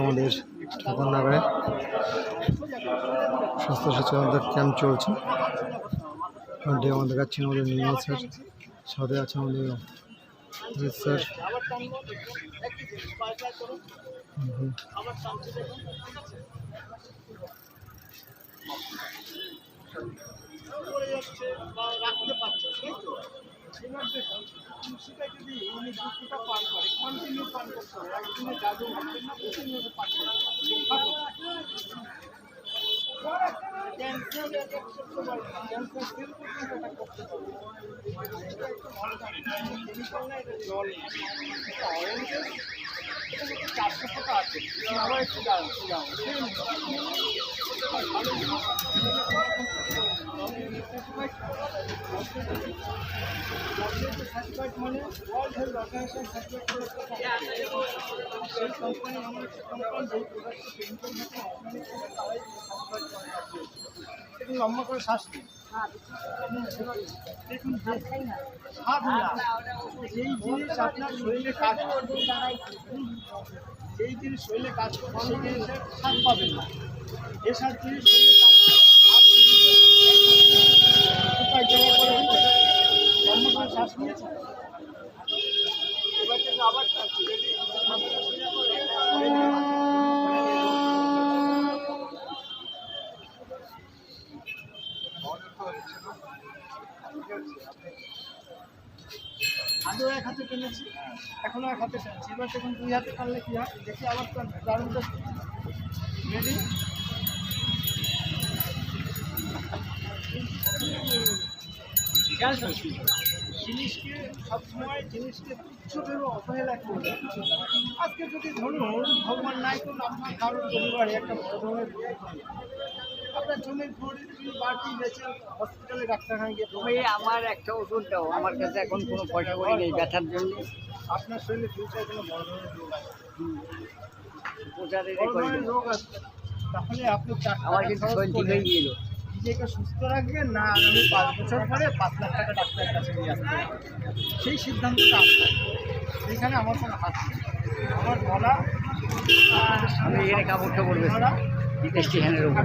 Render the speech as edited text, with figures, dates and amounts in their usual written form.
আমাদের ঠাকুরনগরে স্বাস্থ্য সচেতনতা ক্যাম্প চলছে। আমাদের কাছে আমাদের নির্মল স্যার, সাথে আছে আমাদের স্যার। রাখতে পারছে এবার দেখুন সেটা যদি উনি দুধটা পান করে কন্টিনিউ পান করতে হবে, একদিনে জাদু হবে না, প্রতিনিয়ত পান করতে হবে। জল 400 টাকা আছে, আবার একটু দাম সার্টিফাইড মানে ওয়ার্ল্ড হেলথ অর্গানাইজেশন সার্টিফাইড করে সেই কোম্পানি আমার একটা কোম্পানি যেই প্রোডাক্টটা পেন্টিং তারাই সার্টিফাইড করে। একটু লম্বা করে শ্বাস নিন, দেখুন যেই জিনিস আপনার শরীরে কাজ করবে, যেই জিনিস শরীরে কাজ করবে সেই জিনিসের স্বাদ পাবেন না। যে স্বাদ জিনিস শরীরে কাজ করে লম্বা করে শ্বাস নিয়েছেন। এবার থেকে আবার চাচ্ছি আগেও এক হাতে টেনেছি, এখনও এক হাতে টেনেছি। এবার দেখুন 2 হাতে টানলে কী হয় দেখি, আবার দারুণ রেডি। জিনিসকে সবসময় জিনিসকে তুচ্ছ ভেবে অবহেলা করবে। আজকে যদি ধরুন ভগবান নাই করুন আপনার কারোর পরিবারে একটা বড় ধরনের আপনার জমির ঘড়ি বাড়তি বেঁচে হসপিটালে ডাক্তারখানা গিয়ে তুমি আমার একটা ওষুধ দাও, আমার কাছে এখন কোনো পয়সা করি নেই ব্যথার জন্য। আপনার শরীরে ফিউচার কোনো বড় ধরনের রোগ আছে, বড় ধরনের রোগ আছে, তাহলে আপনি আমার কিন্তু শরীর ঠিক হয়ে গেল। নিজেকে সুস্থ রাখবেন না আগামী 5 বছর পরে 5 লাখ টাকা ডাক্তারের কাছে নিয়ে আসতে হবে, সেই সিদ্ধান্তটা আপনার। এখানে আমার কোনো হাত নেই, আমার বলা আমি এখানে কাপড়টা করবে স্টেশনের উপর।